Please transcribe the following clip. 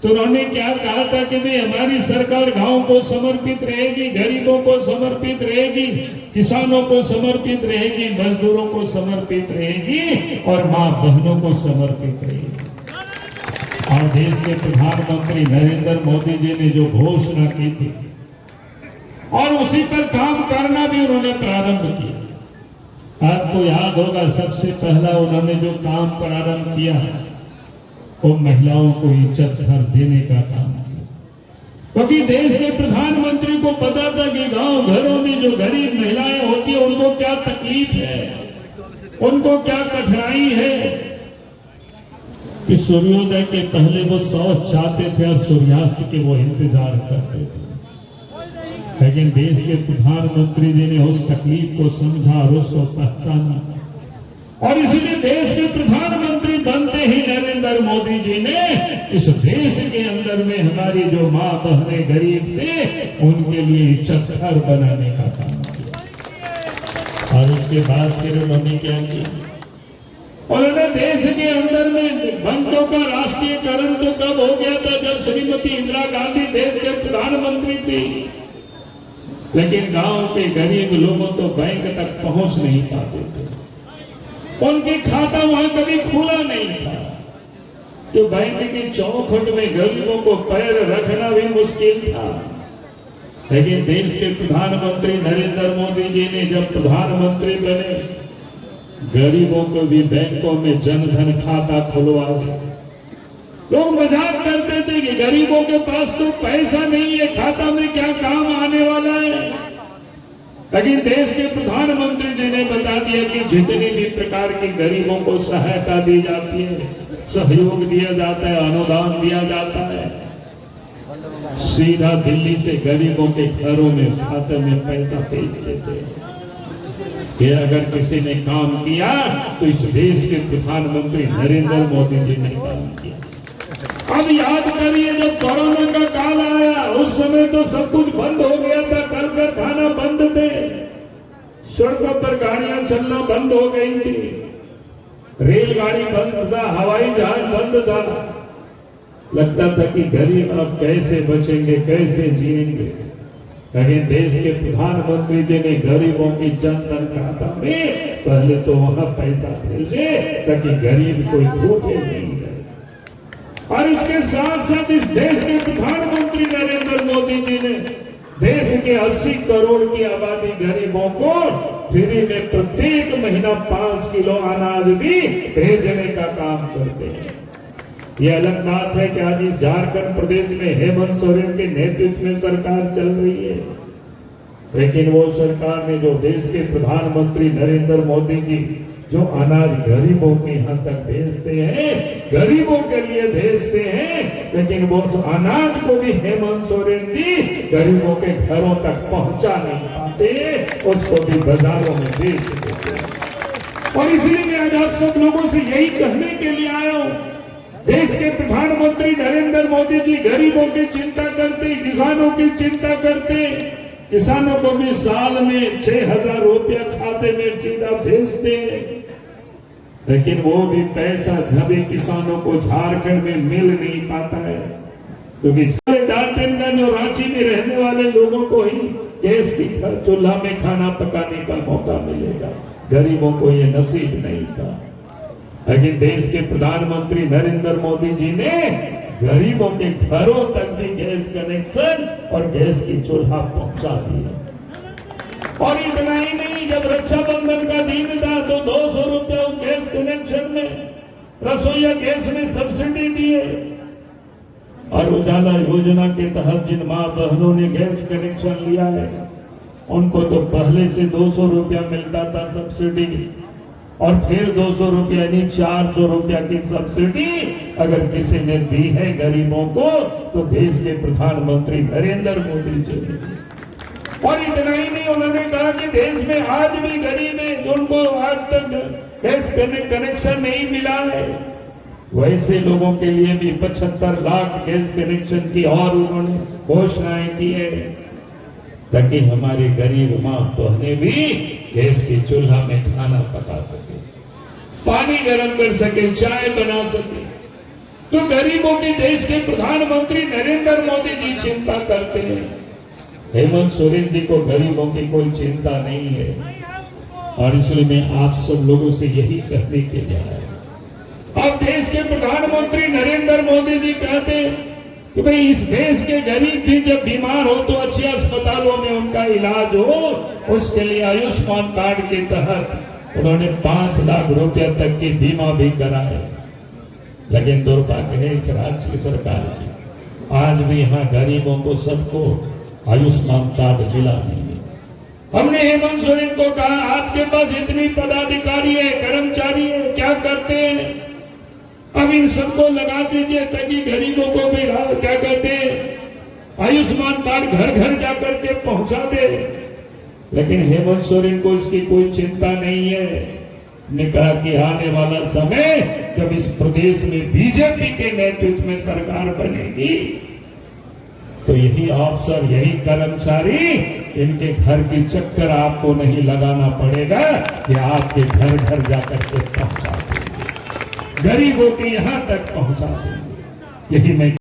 तो उन्होंने क्या कहा था कि भाई हमारी सरकार गांव को समर्पित रहेगी, गरीबों को समर्पित रहेगी, किसानों को समर्पित रहेगी, मजदूरों को समर्पित रहेगी और मां बहनों को समर्पित रहेगी। और देश के प्रधानमंत्री नरेंद्र मोदी जी ने जो घोषणा की थी और उसी पर काम करना भी उन्होंने प्रारंभ किया। आपको याद होगा सबसे पहला उन्होंने जो काम प्रारंभ किया वो महिलाओं को इज्जत घर देने का काम किया, क्योंकि देश के प्रधानमंत्री को पता था कि गांव घरों में जो गरीब महिलाएं होती है उनको क्या तकलीफ है, उनको क्या कठिनाई है कि सूर्योदय के पहले वो शौच चाहते थे और सूर्यास्त के वो इंतजार करते थे। लेकिन देश के प्रधानमंत्री जी ने उस तकलीफ को समझा और उसको पहचाना और इसलिए देश के प्रधानमंत्री बनते ही नरेंद्र मोदी जी ने इस देश के अंदर में हमारी जो मां बहनें गरीब थे उनके लिए इज्जत घर बनाने का काम किया। और उसके बाद फिर उन्होंने क्या किया, उन्होंने देश के अंदर में बैंकों का राष्ट्रीयकरण तो कब हो गया था, जब श्रीमती इंदिरा गांधी देश के प्रधानमंत्री थी, लेकिन गांव के गरीब लोगों तो बैंक तक पहुंच नहीं पाते थे, उनके खाता वहां कभी खुला नहीं था। तो बैंक की चौखट में गरीबों को पैर रखना भी मुश्किल था। लेकिन देश के प्रधानमंत्री नरेंद्र मोदी जी ने जब प्रधानमंत्री बने, गरीबों को भी बैंकों में जनधन खाता खुलवा दिया। लोग मजाक करते थे कि गरीबों के पास तो पैसा नहीं है, खाता में क्या काम आने वाला है। लेकिन देश के प्रधानमंत्री जी ने बता दिया कि जितनी भी प्रकार की गरीबों को सहायता दी जाती है, सहयोग दिया जाता है, अनुदान दिया जाता है, सीधा दिल्ली से गरीबों के घरों में खाते में पैसा भेज देते हैं। ये अगर किसी ने काम किया तो इस देश के प्रधानमंत्री नरेंद्र मोदी जी ने काम किया। अब याद करिए जब कोरोना का काल आया उस समय तो सब कुछ बंद हो गया था, कल कारखाना बंद थे, सड़कों पर गाड़ियां चलना बंद हो गई थी, रेलगाड़ी बंद था, हवाई जहाज बंद था। लगता था कि गरीब अब कैसे बचेंगे, कैसे जिएंगे। लेकिन देश के प्रधानमंत्री जी ने गरीबों की जनधन खाता में पहले तो वहां पैसा भेजे ताकि गरीब कोई भूखे नहीं रहे। और इसके साथ साथ इस देश के प्रधानमंत्री नरेंद्र मोदी जी ने देश के 80 करोड़ की आबादी गरीबों को फ्री में प्रत्येक महीना 5 किलो अनाज भी भेजने का काम करते हैं। ये अलग बात है कि आज इस झारखंड प्रदेश में हेमंत सोरेन के नेतृत्व में सरकार चल रही है, लेकिन वो सरकार ने जो देश के प्रधानमंत्री नरेंद्र मोदी जी जो अनाज गरीबों के यहाँ तक भेजते हैं, गरीबों के लिए भेजते हैं, लेकिन वो अनाज को भी हेमंत सोरेन जी गरीबों के घरों तक पहुंचा नहीं पाते, उसको भी बाजारों में बेच देते हैं। और इसलिए मैं आज आप सब लोगों से यही कहने के लिए आया हूं, देश के प्रधानमंत्री नरेंद्र मोदी जी गरीबों की चिंता करते, किसानों की चिंता करते, किसानों को भी साल में 6,000 रुपया खाते में सीधा भेजते हैं, लेकिन वो भी पैसा सभी किसानों को झारखंड में मिल नहीं पाता है, क्योंकि डाल्टनगंज और रांची में रहने वाले लोगों को ही गैस की चूल्हा में खाना पकाने का मौका मिलेगा, गरीबों को ये नसीब नहीं था। लेकिन देश के प्रधानमंत्री नरेंद्र मोदी जी ने गरीबों के घरों तक भी गैस कनेक्शन और गैस की चूल्हा पहुंचा दिया। और इतना ही नहीं, जब रक्षाबंधन का दिन था तो 200 रुपया गैस कनेक्शन में, रसोईया गैस में सब्सिडी दिए। और उजाला योजना के तहत जिन मां बहनों ने गैस कनेक्शन लिया है उनको तो पहले से 200 रुपया मिलता था सब्सिडी, और फिर 200 रुपया यानी 400 रुपया की सब्सिडी अगर किसी ने दी है गरीबों को तो देश के प्रधानमंत्री नरेंद्र मोदी जी ने। और इतना ही नहीं, उन्होंने कहा कि देश में आज भी गरीब है उनको आज तक गैस कनेक्शन नहीं मिला है, वैसे लोगों के लिए भी 75 लाख गैस कनेक्शन की और उन्होंने घोषणाएं की है, ताकि हमारी गरीब मां बहनें भी गैस की चूल्हा में खाना पका सके, पानी गर्म कर सके, चाय बना सके। तो गरीबों की देश के प्रधानमंत्री नरेंद्र मोदी जी चिंता करते हैं। हेमंत सोरेन जी को गरीबों की कोई चिंता नहीं है। और इसलिए मैं आप सब लोगों से यही कहने के लिए आया। अब देश के प्रधानमंत्री नरेंद्र मोदी जी कहते हैं कि भाई इस देश के गरीब भी जब बीमार हो तो अच्छे अस्पतालों में उनका इलाज हो, उसके लिए आयुष्मान कार्ड के तहत उन्होंने 5 लाख रुपए तक की बीमा भी कराए। लेकिन दुर्भाग्य है इस राज्य की सरकार की, आज भी यहाँ गरीबों को सबको आयुष्मान कार्ड मिला नहीं है। हमने हेमंत सोरेन को कहा आपके पास इतनी पदाधिकारी है, कर्मचारी है, क्या करते हैं? अब इन सबको लगा दीजिए ताकि गरीबों को भी क्या कहते हैं आयुष्मान कार्ड घर घर जाकर के पहुंचा दे। लेकिन हेमंत सोरेन को इसकी कोई चिंता नहीं है। ने कहा कि आने वाला समय जब इस प्रदेश में बीजेपी के नेतृत्व में सरकार बनेगी तो यही अफसर, यही कर्मचारी, इनके घर की चक्कर आपको नहीं लगाना पड़ेगा कि आपके घर घर जाकर के पहुंचा देंगे, गरीबों के यहां तक पहुंचा देंगे। यही मैं